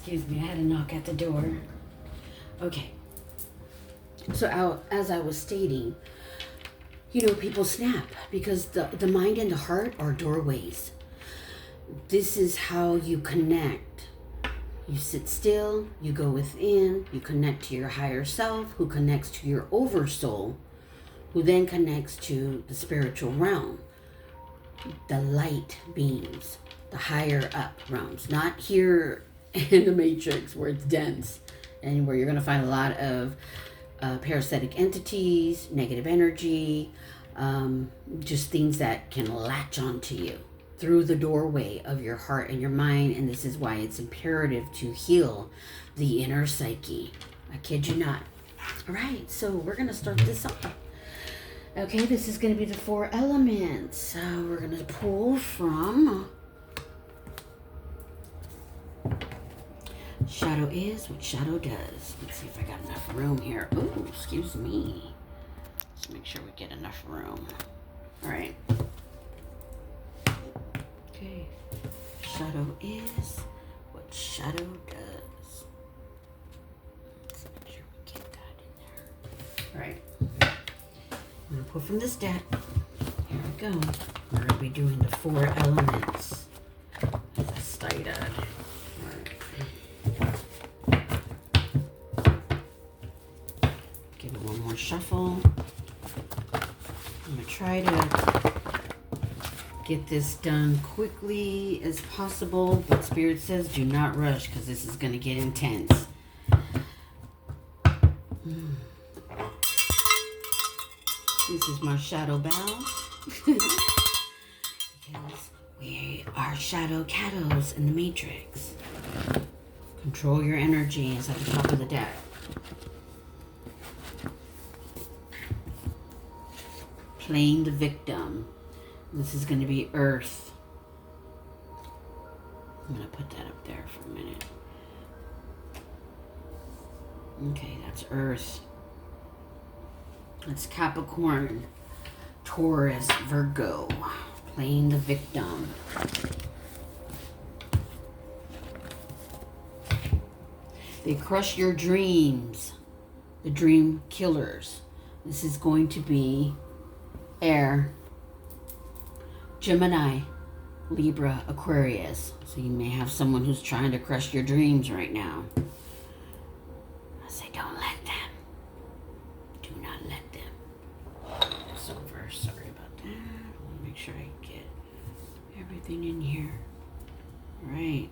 Excuse me, I had a knock at the door. Okay. So as I was stating, people snap because the mind and the heart are doorways. This is how you connect. You sit still, you go within, you connect to your higher self, who connects to your oversoul, who then connects to the spiritual realm, the light beings, the higher up realms. Not here in the matrix where it's dense and where you're going to find a lot of parasitic entities, negative energy, just things that can latch onto you through the doorway of your heart and your mind. And this is why it's imperative to heal the inner psyche. I kid you not. All right, so we're going to start this off. Okay, this is going to be the 4 elements. We're going to pull from Shadow is what shadow does. Let's see if I got enough room here. Ooh, excuse me. Let's make sure we get enough room. All right. Okay. Shadow is what shadow does. Let's make sure we get that in there. All right. I'm going to pull from this deck. Here we go. We're going to be doing the 4 elements. As I stated. Give it one more shuffle. I'm going to try to get this done quickly as possible, but Spirit says do not rush because this is going to get intense. This is my shadow bow. Because we are shadow cattles in the matrix. Control your energy is at the top of the deck. Playing the victim. This is going to be Earth. I'm going to put that up there for a minute. Okay, that's Earth. That's Capricorn, Taurus, Virgo. Playing the victim. They crush your dreams. The dream killers. This is going to be Air, Gemini, Libra, Aquarius. So you may have someone who's trying to crush your dreams right now. I say don't let them. Do not let them. It's over. Sorry about that. I want to make sure I get everything in here. All right.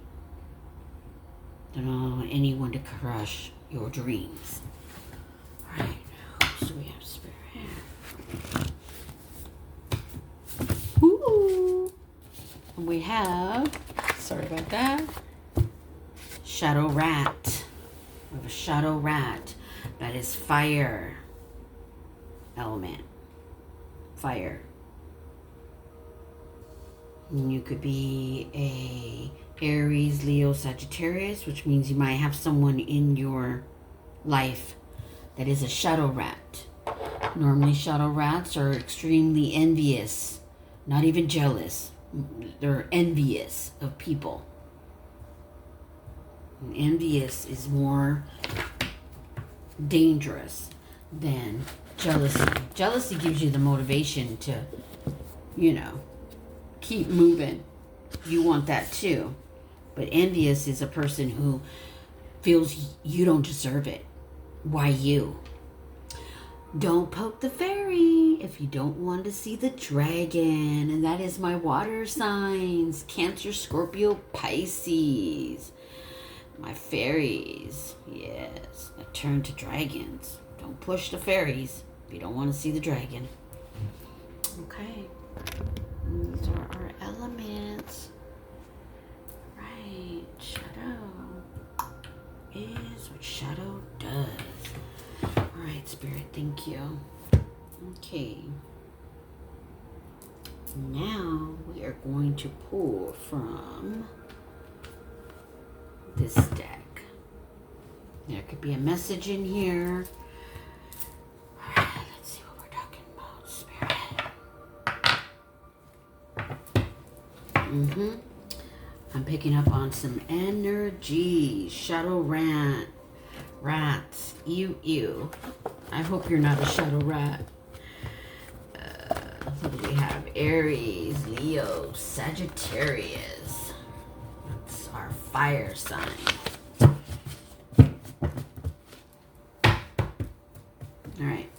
Don't allow anyone to crush your dreams. All right. So we have Spirit. Ooh. And we have, sorry about that, Shadow Rat. We have a Shadow Rat. That is fire element. Fire. And you could be a Aries, Leo, Sagittarius, which means you might have someone in your life that is a shadow rat. Normally shadow rats are extremely envious, not even jealous. They're envious of people. And envious is more dangerous than jealousy. Jealousy gives you the motivation to, keep moving. You want that too. But envious is a person who feels you don't deserve it. Why you? Don't poke the fairy if you don't want to see the dragon. And that is my water signs. Cancer, Scorpio, Pisces. My fairies. Yes. I turn to dragons. Don't push the fairies if you don't want to see the dragon. Okay. These are our elements. Right. Shadow is what shadow does. Alright, Spirit, thank you. Okay. Now we are going to pull from this deck. There could be a message in here. Alright, let's see what we're talking about, Spirit. I'm picking up on some energy. Shadow rats. Ew. I hope you're not a shadow rat. What do we have? Aries, Leo, Sagittarius. That's our fire sign. All right.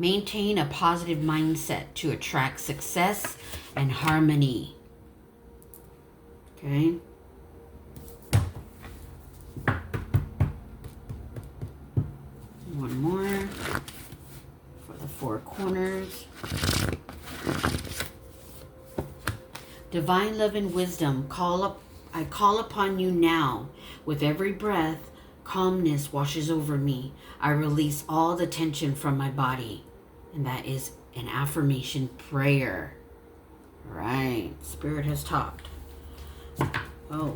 Maintain a positive mindset to attract success and harmony. Okay. One more for the four corners. Divine love and wisdom. I call upon you now. With every breath, calmness washes over me. I release all the tension from my body. And that is an affirmation prayer. Right. Spirit has talked. Oh.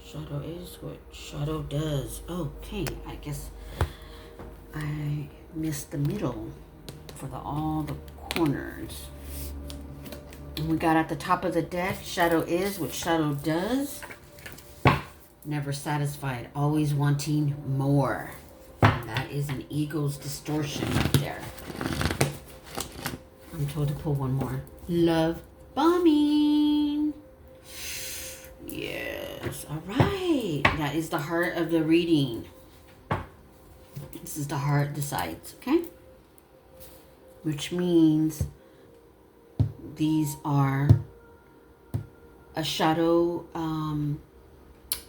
Shadow is what shadow does. Okay. I guess I missed the middle for all the corners. And we got at the top of the deck, shadow is what shadow does. Never satisfied, always wanting more. And that is an ego's distortion right there. I'm told to pull one more. Love bombing. Yes, all right. That is the heart of the reading. This is the heart decides, okay? Which means these are a shadow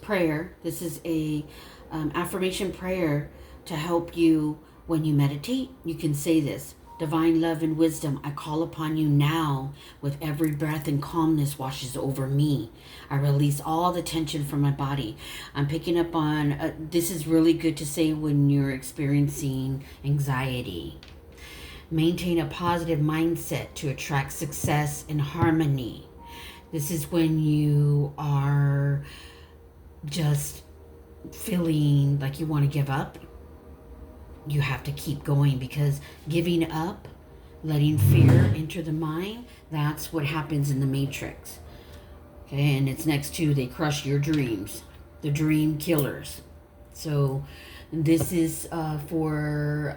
prayer. This is a affirmation prayer to help you when you meditate. You can say this. Divine love and wisdom, I call upon you now. With every breath and calmness washes over me. I release all the tension from my body. I'm picking up on, this is really good to say when you're experiencing anxiety. Maintain a positive mindset to attract success and harmony. This is when you are just feeling like you want to give up. You have to keep going, because giving up, letting fear enter the mind, that's what happens in the Matrix. Okay, and it's next to they crush your dreams, the dream killers. So this is for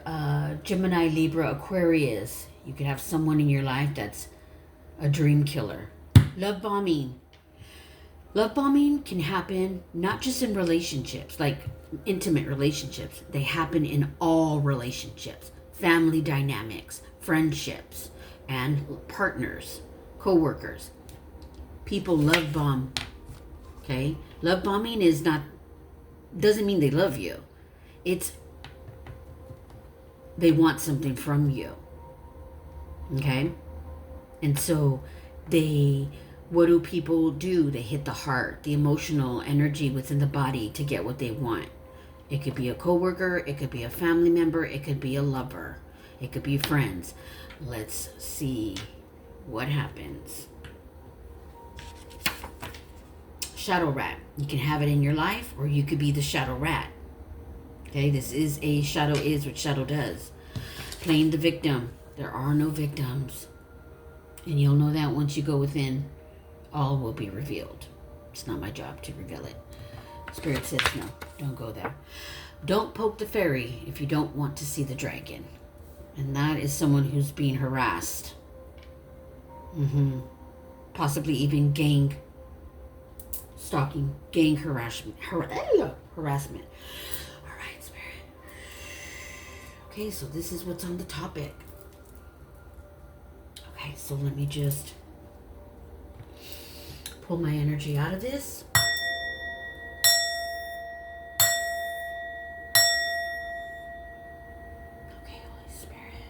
Gemini, Libra, Aquarius. You could have someone in your life that's a dream killer. Love bombing. Love bombing can happen not just in relationships, like intimate relationships. They happen in all relationships, family dynamics, friendships, and partners, co-workers. People love bomb. Okay? Love bombing doesn't mean they love you. It's they want something from you. Okay? And so what do people do? They hit the heart, the emotional energy within the body to get what they want. It could be a coworker, it could be a family member, it could be a lover, it could be friends. Let's see what happens. Shadow rat. You can have it in your life, or you could be the shadow rat. Okay, this is a shadow is what shadow does. Playing the victim. There are no victims. And you'll know that once you go within. All will be revealed. It's not my job to reveal it. Spirit says no, don't go there. Don't poke the fairy if you don't want to see the dragon. And that is someone who's being harassed. Possibly even gang stalking, gang harassment. Harassment. All right, Spirit. Okay, so this is what's on the topic. Okay, so let me just pull my energy out of this. Okay, Holy Spirit.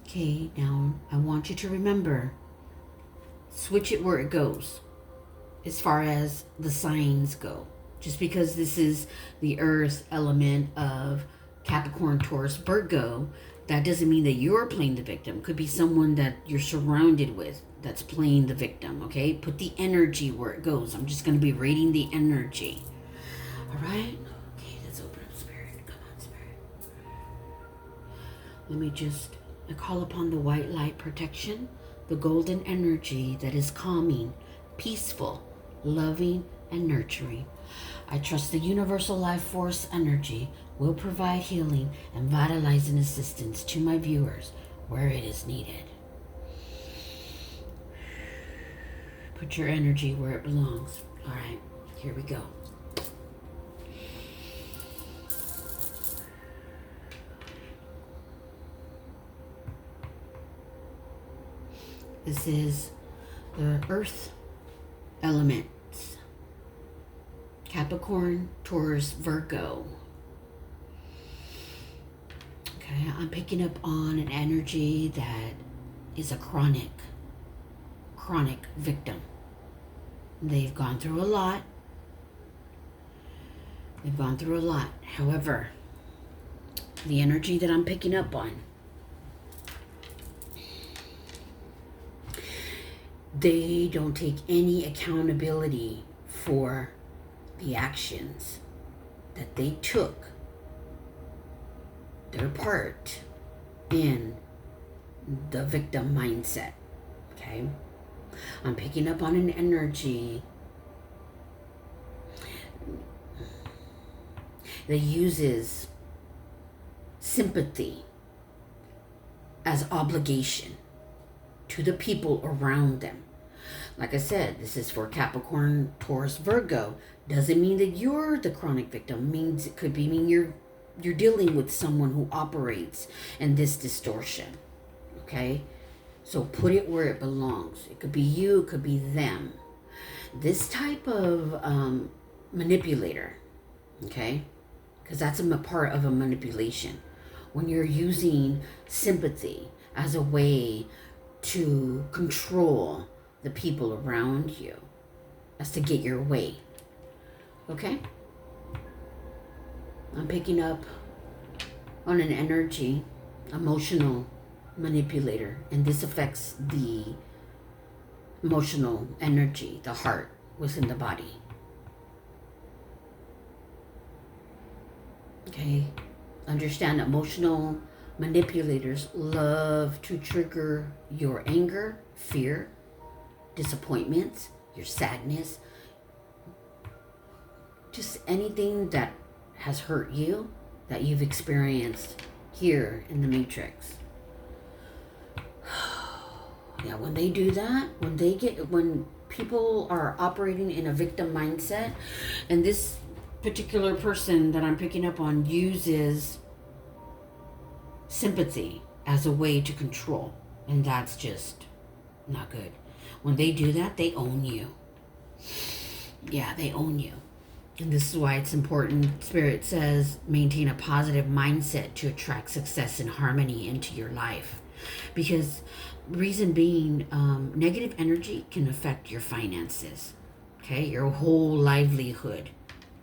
Okay, now I want you to remember, switch it where it goes as far as the signs go. Just because this is the earth element of Capricorn, Taurus, Virgo, that doesn't mean that you're playing the victim. Could be someone that you're surrounded with that's playing the victim, okay? Put the energy where it goes. I'm just going to be rating the energy. All right? Okay, let's open up, Spirit. Come on, Spirit. I call upon the white light protection, the golden energy that is calming, peaceful, loving, and nurturing. I trust the universal life force energy will provide healing and vitalizing assistance to my viewers where it is needed. Put your energy where it belongs. All right, here we go. This is the earth elements. Capricorn, Taurus, Virgo. Okay, I'm picking up on an energy that is a chronic victim. They've gone through a lot. However, the energy that I'm picking up on, they don't take any accountability for the actions that they took, their part in the victim mindset. Okay? I'm picking up on an energy that uses sympathy as obligation to the people around them. Like I said, this is for Capricorn, Taurus, Virgo. Doesn't mean that you're the chronic victim. Means it could mean you're dealing with someone who operates in this distortion. Okay? So put it where it belongs. It could be you, it could be them. This type of manipulator, okay? Because that's a part of a manipulation. When you're using sympathy as a way to control the people around you, as to get your way. Okay? I'm picking up on an energy, emotional manipulator, and this affects the emotional energy, the heart within the body. Okay? Understand, emotional manipulators love to trigger your anger, fear, disappointments, your sadness, just anything that has hurt you, that you've experienced here in the Matrix. Yeah, when they do that, when people are operating in a victim mindset, and this particular person that I'm picking up on uses sympathy as a way to control, and that's just not good. When they do that, they own you. Yeah, they own you. And this is why it's important, Spirit says, maintain a positive mindset to attract success and harmony into your life. Because reason being, negative energy can affect your finances. Okay, your whole livelihood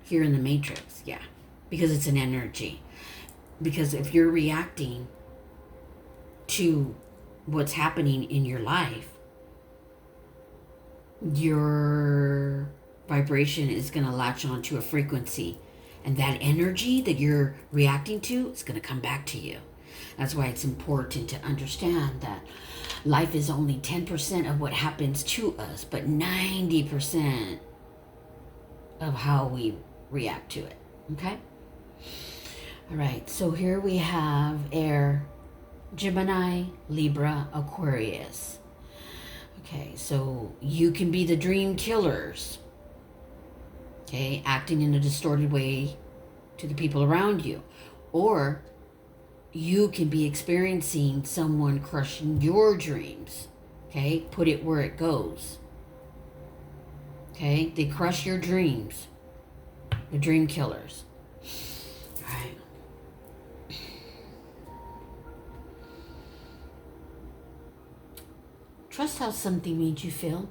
here in the Matrix. Yeah, because it's an energy. Because if you're reacting to what's happening in your life, your vibration is going to latch onto a frequency, and that energy that you're reacting to is going to come back to you. That's why it's important to understand that life is only 10% of what happens to us, but 90% of how we react to it. Okay? All right, so here we have Air, Gemini, Libra, Aquarius. Okay, so you can be the dream killers. Okay, acting in a distorted way to the people around you. Or you can be experiencing someone crushing your dreams. Okay, put it where it goes. Okay, they crush your dreams. The dream killers. All right. Trust how something made you feel.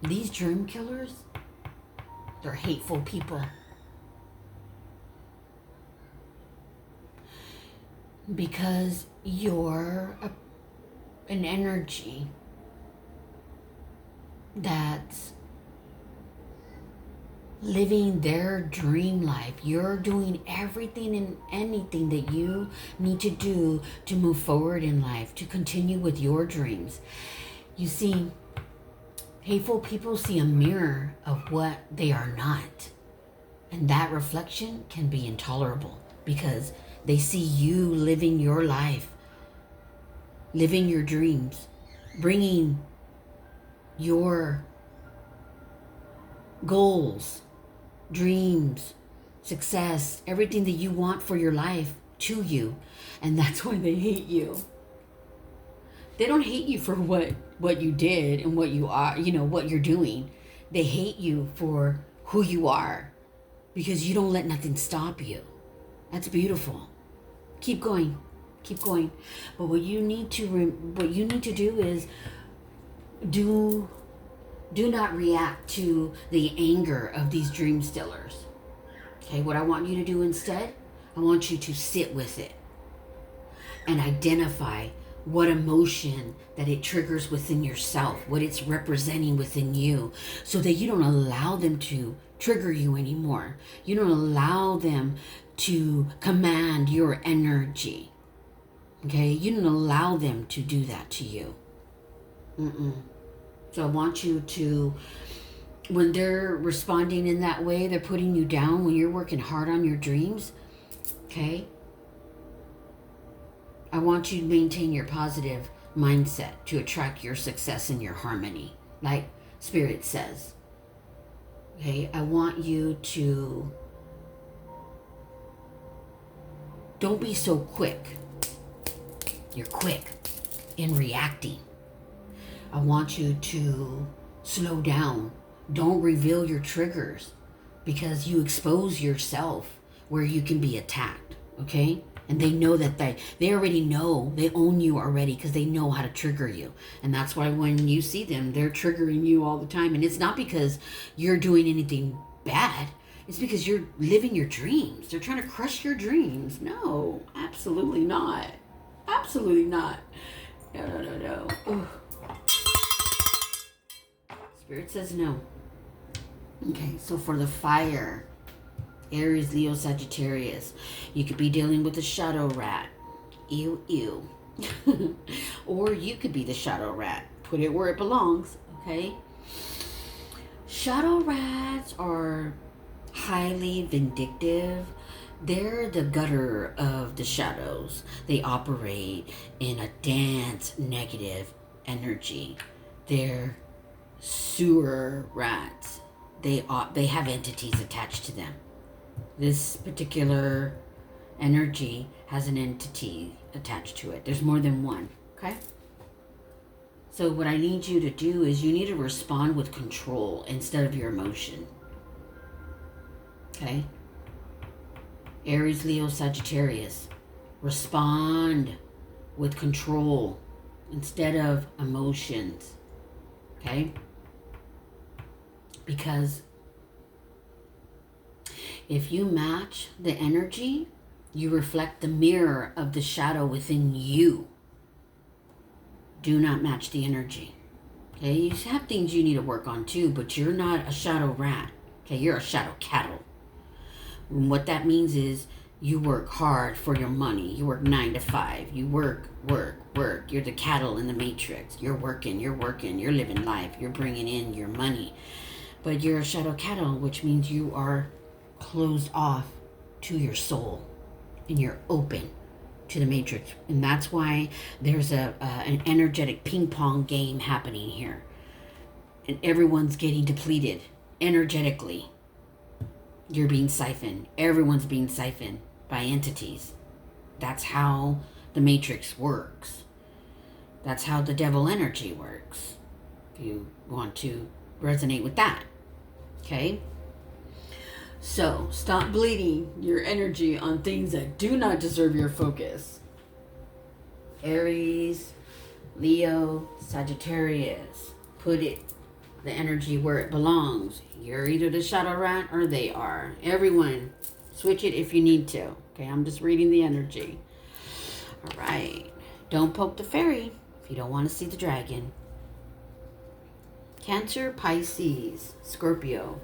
These dream killers, they're hateful people. Because you're an energy that's living their dream life. You're doing everything and anything that you need to do to move forward in life, to continue with your dreams. You see, hateful people see a mirror of what they are not. And that reflection can be intolerable because they see you living your life, living your dreams, bringing your goals, dreams, success, everything that you want for your life to you. And that's why they hate you. They don't hate you for what you did and what you are, what you're doing. They hate you for who you are because you don't let nothing stop you. That's beautiful. Keep going. Keep going. But what you need to do is do not react to the anger of these dream stealers. Okay, what I want you to do instead, I want you to sit with it and identify what emotion that it triggers within yourself, what it's representing within you, so that you don't allow them to trigger you anymore. You don't allow them to command your energy. Okay, you don't allow them to do that to you. So I want you to, when they're responding in that way, they're putting you down, when you're working hard on your dreams, okay? I want you to maintain your positive mindset to attract your success and your harmony, like Spirit says. Okay, I want you to, don't be so quick. You're quick in reacting. I want you to slow down. Don't reveal your triggers because you expose yourself where you can be attacked, okay? And they know that they already know, they own you already because they know how to trigger you. And that's why when you see them, they're triggering you all the time. And it's not because you're doing anything bad. It's because you're living your dreams. They're trying to crush your dreams. No, absolutely not. Absolutely not. No. Ugh. Spirit says no. Okay, so for the fire, Aries, Leo, Sagittarius, you could be dealing with a shadow rat. Ew. Or you could be the shadow rat. Put it where it belongs, okay? Shadow rats are highly vindictive. They're the gutter of the shadows. They operate in a dense negative energy. They're sewer rats. They have entities attached to them. This particular energy has an entity attached to it. There's more than one, okay? So what I need you to do is you need to respond with control instead of your emotion. Okay? Aries, Leo, Sagittarius. Respond with control instead of emotions. Okay? Because if you match the energy, you reflect the mirror of the shadow within you. Do not match the energy. Okay? You have things you need to work on too, but you're not a shadow rat. Okay? You're a shadow cattle. And what that means is you work hard for your money. You work 9 to 5. You work. You're the cattle in the matrix. You're working. You're living life. You're bringing in your money. But you're a shadow cattle, which means you are closed off to your soul. And you're open to the matrix. And that's why there's an energetic ping pong game happening here. And everyone's getting depleted energetically. You're being siphoned. Everyone's being siphoned by entities. That's how the matrix works. That's how the devil energy works. If you want to resonate with that. Okay? So, stop bleeding your energy on things that do not deserve your focus. Aries, Leo, Sagittarius. Put the energy where it belongs. You're either the shadow rat or they are. Everyone, switch it if you need to. Okay, I'm just reading the energy. All right. Don't poke the fairy if you don't want to see the dragon. Cancer, Pisces, Scorpio.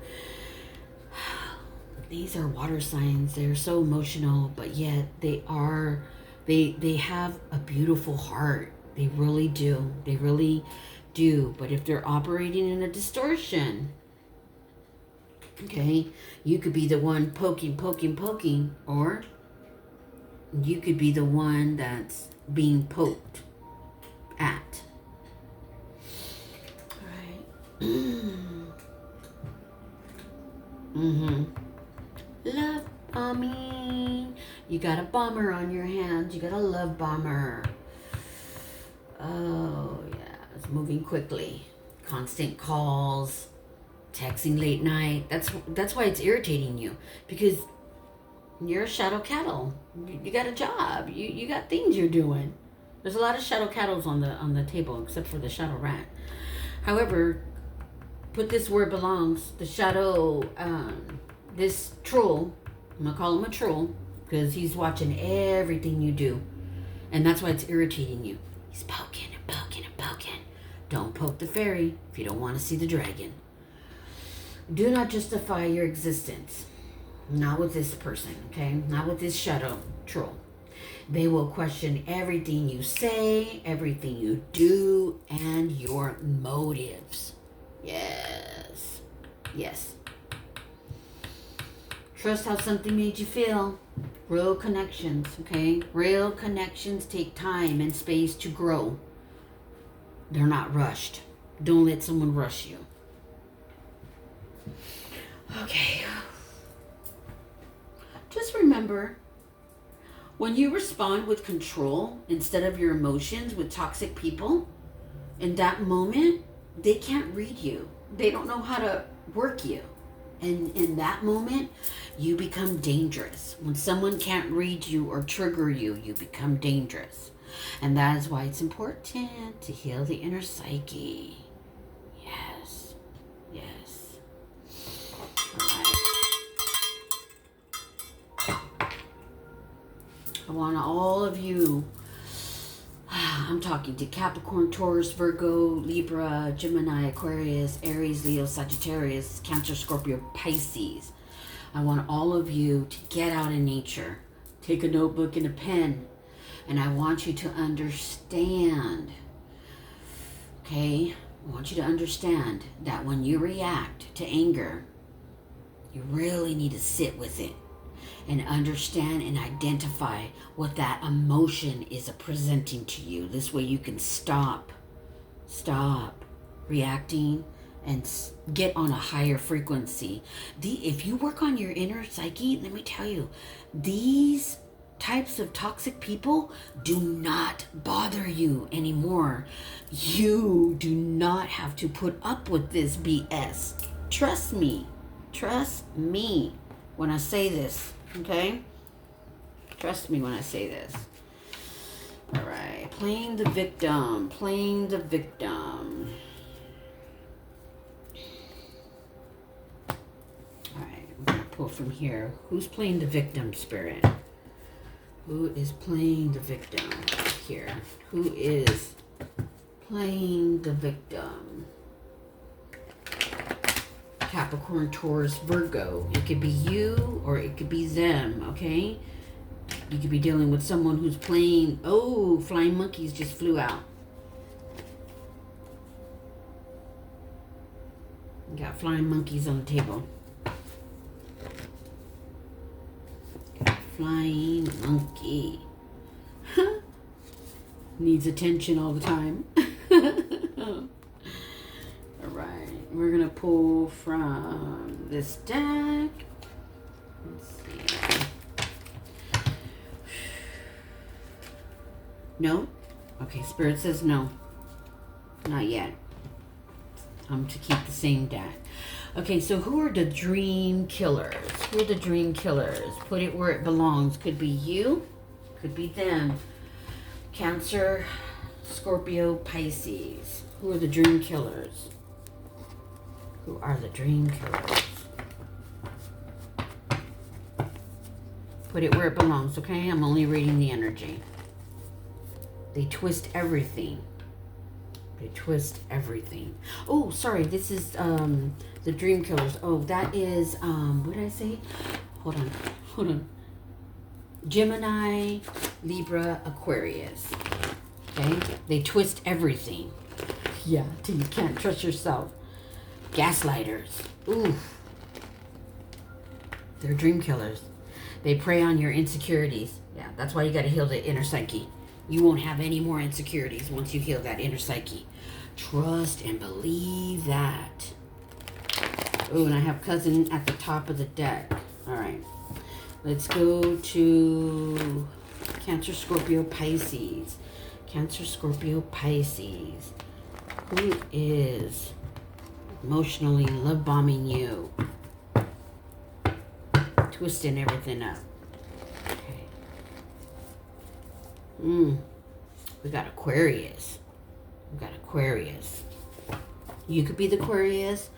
these are water signs. They're so emotional, but yet they have a beautiful heart. They really do. They really do. But if they're operating in a distortion, okay, you could be the one poking, or you could be the one that's being poked at. All right. Love bombing. You got a bomber on your hands. You got a love bomber. Oh, yeah. It's moving quickly. Constant calls. Texting late night. That's why it's irritating you. Because you're a shadow cattle. You got a job. You got things you're doing. There's a lot of shadow cattles on the table, except for the shadow rat. However, put this where it belongs. The shadow, this troll, I'm gonna call him a troll, because he's watching everything you do. And that's why it's irritating you. He's poking and poking and poking. Don't poke the fairy if you don't want to see the dragon. Do not justify your existence. Not with this person, okay? Not with this shadow troll. They will question everything you say, everything you do, and your motives. Yes. Yes. Trust how something made you feel. Real connections, okay? Real connections take time and space to grow. They're not rushed. Don't let someone rush you. Okay. Just remember, when you respond with control instead of your emotions with toxic people, in that moment, they can't read you. They don't know how to work you. And in that moment, you become dangerous. When someone can't read you or trigger you, you become dangerous. And that is why it's important to heal the inner psyche. Yes. Yes. All right. I want all of you, I'm talking to Capricorn, Taurus, Virgo, Libra, Gemini, Aquarius, Aries, Leo, Sagittarius, Cancer, Scorpio, Pisces. I want all of you to get out in nature. Take a notebook and a pen. And I want you to understand, okay? I want you to understand that when you react to anger, you really need to sit with it and understand and identify what that emotion is presenting to you. This way you can stop reacting and get on a higher frequency. If you work on your inner psyche, let me tell you, these types of toxic people do not bother you anymore. You do not have to put up with this BS. Trust me when I say this, okay? Trust me when I say this. All right, playing the victim. All right, I'm gonna pull from here. Who's playing the victim, Spirit? Who is playing the victim here? Who is playing the victim? Capricorn, Taurus, Virgo. It could be you or it could be them, okay? You could be dealing with someone who's playing... Oh, flying monkeys just flew out. You got flying monkeys on the table. Flying monkey. Needs attention all the time. Alright, we're going to pull from this deck. Let's see. No? Okay, Spirit says no. Not yet. I'm to keep the same deck. Okay, so who are the dream killers? Who are the dream killers? Put it where it belongs. Could be you. Could be them. Cancer, Scorpio, Pisces. Who are the dream killers? Who are the dream killers? Put it where it belongs, okay? I'm only reading the energy. They twist everything. They twist everything. Oh, sorry. This is the dream killers. Oh, that is what did I say? Hold on. Gemini, Libra, Aquarius. Okay? They twist everything. Yeah, till you can't trust yourself. Gaslighters. Ooh. They're dream killers. They prey on your insecurities. Yeah, that's why you got to heal the inner psyche. You won't have any more insecurities once you heal that inner psyche. Trust and believe that. Oh, and I have cousin at the top of the deck. All right. Let's go to Cancer, Scorpio, Pisces. Cancer, Scorpio, Pisces. Who is emotionally love bombing you? Twisting everything up. Okay. We got Aquarius. You could be the Aquarius.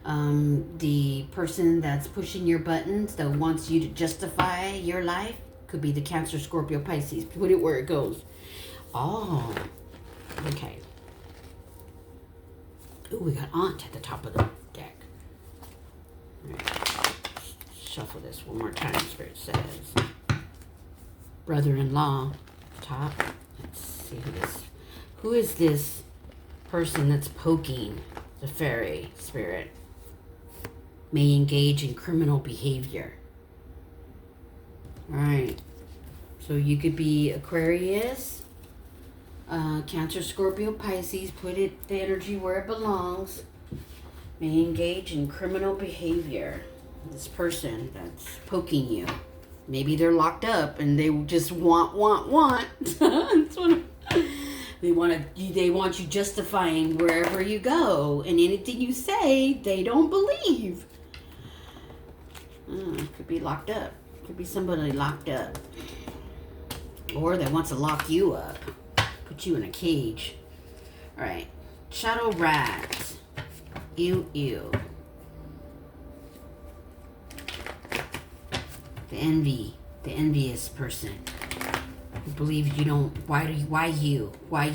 The person that's pushing your buttons, that wants you to justify your life, could be the Cancer, Scorpio, Pisces. Put it where it goes. Oh, okay. Oh, we got Aunt at the top of the deck. All right. Shuffle this one more time. Spirit says brother-in-law top. Let's see who is this person that's poking the fairy spirit. May engage in criminal behavior. All right. So you could be Aquarius, Cancer, Scorpio, Pisces. Put the energy where it belongs. May engage in criminal behavior. This person that's poking you. Maybe they're locked up and they just want. That's what they want you justifying wherever you go, and anything you say, they don't believe. Could be locked up. Could be somebody locked up. Or that wants to lock you up. Put you in a cage. Alright. Shadow rat. Ew. The envious person who believes you don't. Why you? Alright.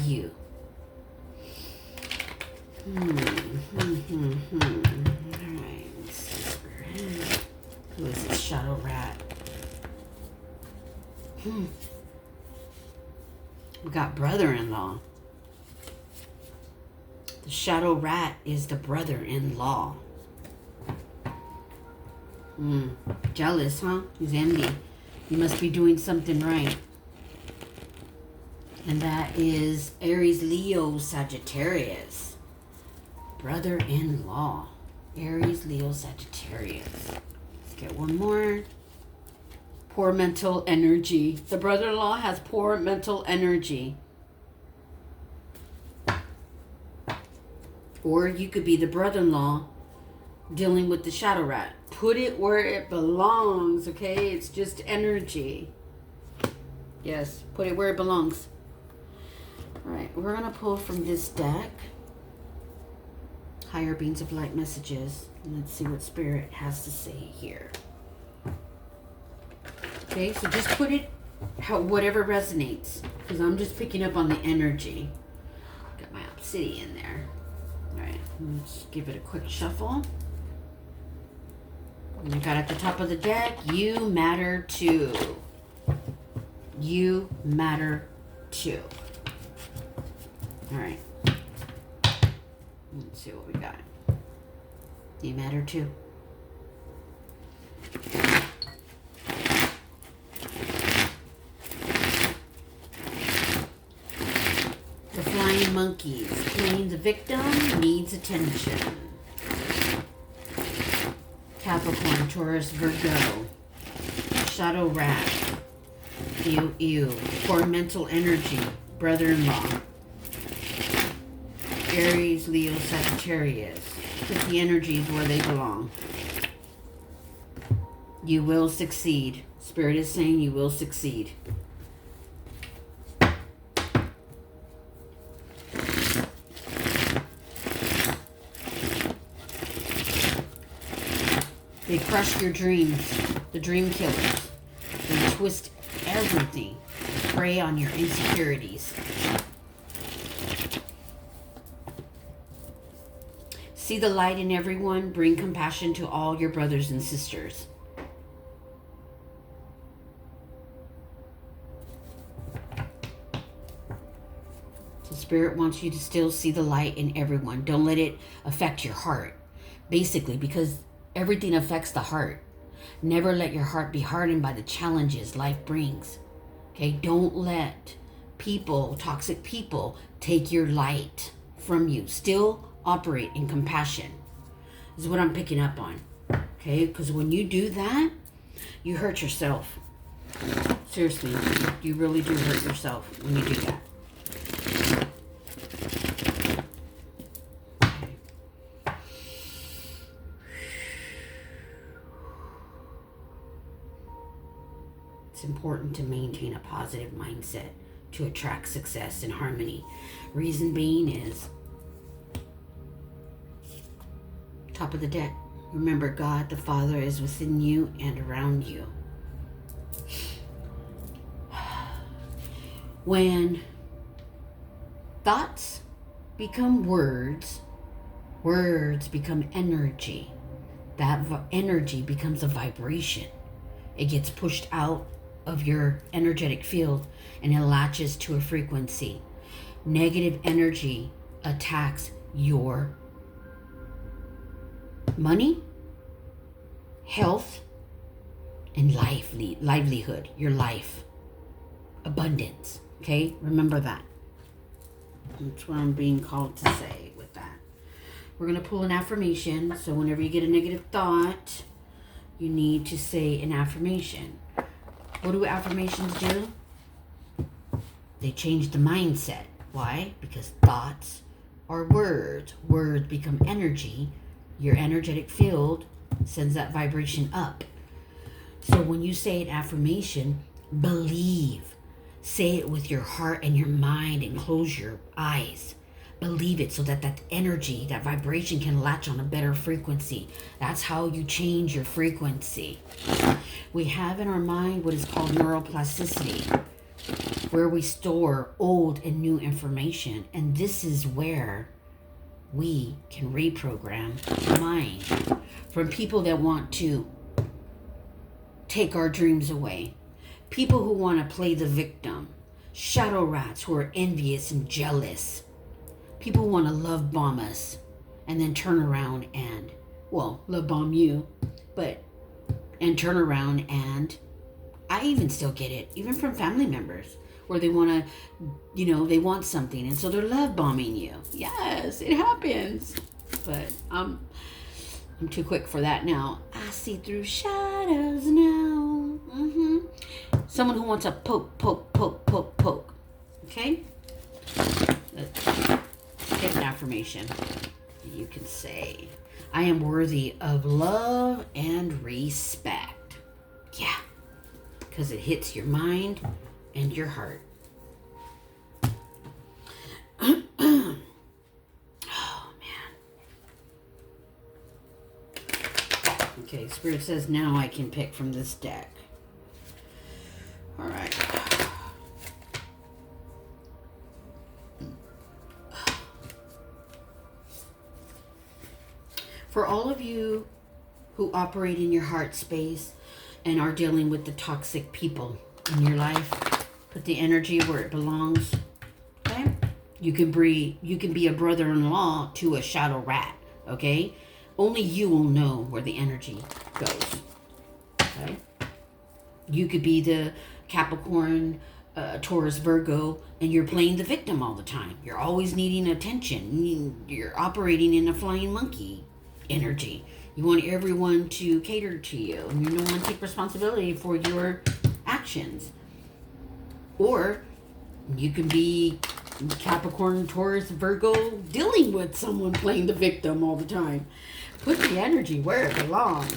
Who is this shadow rat? We got brother-in-law. The shadow rat is the brother-in-law. Jealous, huh? He's envy. You must be doing something right. And that is Aries, Leo, Sagittarius. Brother-in-law. Aries, Leo, Sagittarius. Let's get one more. Poor mental energy. The brother-in-law has poor mental energy. Or you could be the brother-in-law dealing with the shadow rat. Put it where it belongs, okay? It's just energy. Yes, put it where it belongs. All right, we're going to pull from this deck higher beings of light messages. And let's see what Spirit has to say here. Okay, so just put it whatever resonates, because I'm just picking up on the energy. Got my obsidian there. All right, let's give it a quick shuffle. And I got at the top of the deck, you matter too. You matter too. All right. Let's see what we got. You matter too. The flying monkeys. Playing the victim needs attention. Capricorn, Taurus, Virgo. Shadow rat. Ew. Poor mental energy. Brother-in-law. Aries, Leo, Sagittarius. Put the energies where they belong. You will succeed. Spirit is saying you will succeed. They crush your dreams. The dream killers. They twist everything. Prey on your insecurities. See the light in everyone. Bring compassion to all your brothers and sisters. So Spirit wants you to still see the light in everyone. Don't let it affect your heart. Basically, because everything affects the heart. Never let your heart be hardened by the challenges life brings. Okay, don't let people, toxic people, take your light from you. Still operate in compassion. This is what I'm picking up on. Okay, because when you do that, you hurt yourself. Seriously, you really do hurt yourself when you do that. It's important to maintain a positive mindset to attract success and harmony. Reason being is, top of the deck, remember God the Father is within you and around you. When thoughts become words, words become energy. That energy becomes a vibration. It gets pushed out of your energetic field and it latches to a frequency. Negative energy attacks your money, health, and livelihood, your life, abundance. Okay, remember that. That's what I'm being called to say with that. We're going to pull an affirmation. So whenever you get a negative thought, you need to say an affirmation. What do affirmations do? They change the mindset. Why? Because thoughts are words. Words become energy. Your energetic field sends that vibration up. So when you say an affirmation, believe. Say it with your heart and your mind and close your eyes. Believe it so that that energy, that vibration can latch on a better frequency. That's how you change your frequency. We have in our mind what is called neuroplasticity, where we store old and new information. And this is where we can reprogram the mind from people that want to take our dreams away. People who want to play the victim. Shadow rats who are envious and jealous. People who want to love bomb us and then turn around and, well, love bomb you, and turn around and, I even still get it, even from family members, where they want to, they want something, and so they're love bombing you. Yes, it happens. But I'm too quick for that now. I see through shadows now. Someone who wants to poke. Okay? Let's get an affirmation. You can say, I am worthy of love and respect. Yeah. Because it hits your mind and your heart. Oh, man. Okay, Spirit says now I can pick from this deck. All right. For all of you who operate in your heart space and are dealing with the toxic people in your life, put the energy where it belongs. Okay? You can be a brother-in-law to a shadow rat. Okay? Only you will know where the energy goes. Okay? You could be the Capricorn, Taurus, Virgo, and you're playing the victim all the time. You're always needing attention. You're operating in a flying monkey energy. You want everyone to cater to you, and you don't want to take responsibility for your actions. Or you can be Capricorn, Taurus, Virgo, dealing with someone playing the victim all the time. Put the energy where it belongs.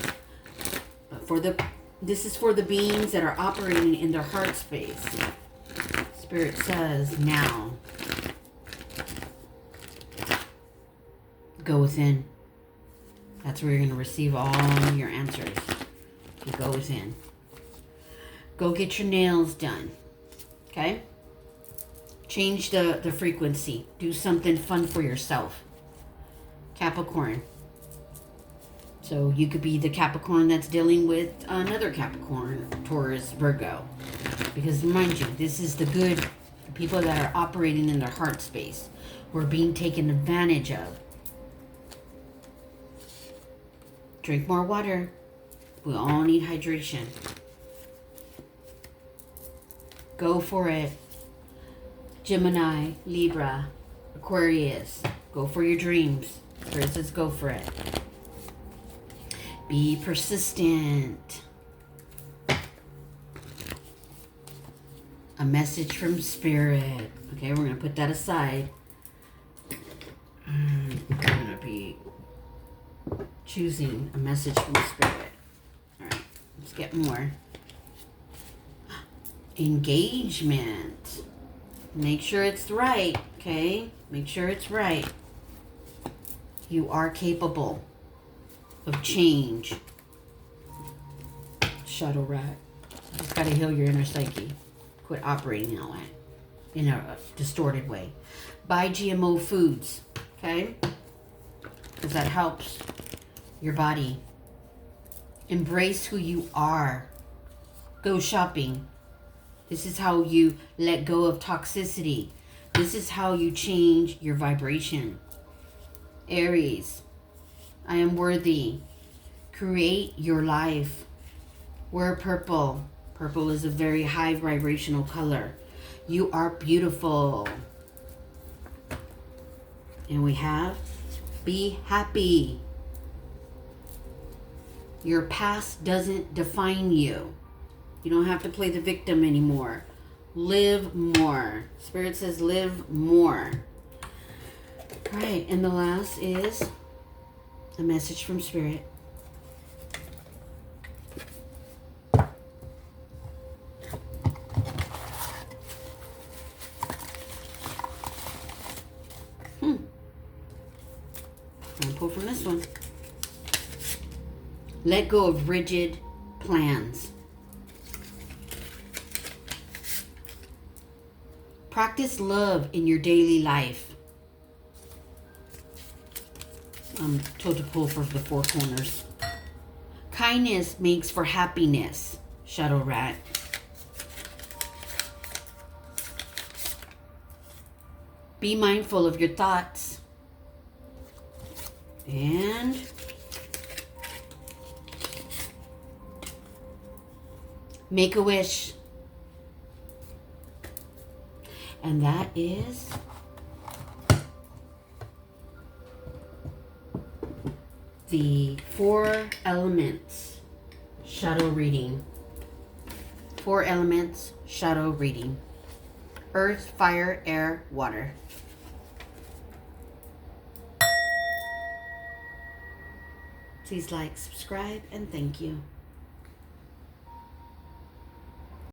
This is for the beings that are operating in their heart space. Spirit says now, go within. That's where you're going to receive all your answers. You go within. Go get your nails done. Okay? Change the frequency. Do something fun for yourself. Capricorn. So you could be the Capricorn that's dealing with another Capricorn, Taurus, Virgo. Because mind you, this is the good people that are operating in their heart space. We're being taken advantage of. Drink more water. We all need hydration. Go for it. Gemini, Libra, Aquarius. Go for your dreams. Spirit says go for it. Be persistent. A message from Spirit. Okay, we're going to put that aside. I'm going to be choosing a message from Spirit. All right, let's get more. Engagement. Make sure it's right, okay? Make sure it's right. You are capable of change. Shadow rat. You just got to heal your inner psyche. Quit operating that way in a distorted way. Buy GMO foods, okay? Because that helps your body. Embrace who you are. Go shopping. This is how you let go of toxicity. This is how you change your vibration. Aries, I am worthy. Create your life. Wear purple. Purple is a very high vibrational color. You are beautiful. And we have, be happy. Your past doesn't define you. You don't have to play the victim anymore. Live more. Spirit says live more. All right, and the last is a message from Spirit. I'm gonna pull from this one. Let go of rigid plans. Practice love in your daily life. I'm told to pull for the four corners. Kindness makes for happiness. Shadow rat. Be mindful of your thoughts. And make a wish. And that is the 4 elements shadow reading. 4 elements shadow reading. Earth, fire, air, water. Please like, subscribe, and thank you.